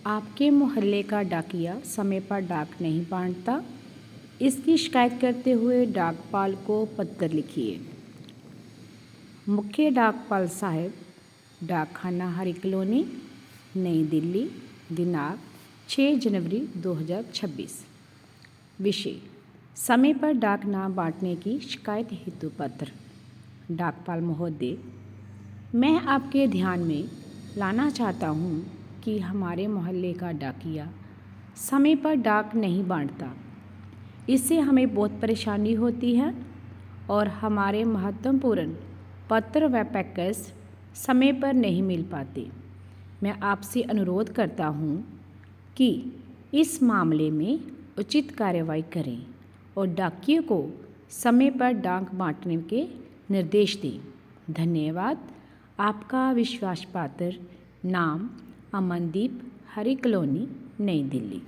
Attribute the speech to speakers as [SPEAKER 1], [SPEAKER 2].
[SPEAKER 1] आपके मोहल्ले का डाकिया समय पर डाक नहीं बांटता। इसकी शिकायत करते हुए डाकपाल को पत्र लिखिए। मुख्य डाकपाल साहब, डाकखाना हरी कॉलोनी, नई दिल्ली, दिनांक 6 जनवरी 2026। विषय: समय पर डाक ना बांटने की शिकायत हेतु पत्र। डाकपाल महोदय, मैं आपके ध्यान में लाना चाहता हूँ कि हमारे मोहल्ले का डाकिया समय पर डाक नहीं बांटता। इससे हमें बहुत परेशानी होती है और हमारे महत्वपूर्ण पत्र व पैकेज समय पर नहीं मिल पाते। मैं आपसे अनुरोध करता हूँ कि इस मामले में उचित कार्रवाई करें और डाकिये को समय पर डाक बांटने के निर्देश दें। धन्यवाद। आपका विश्वास पात्र। नाम: अमनदीप, हरी कॉलोनी, नई दिल्ली।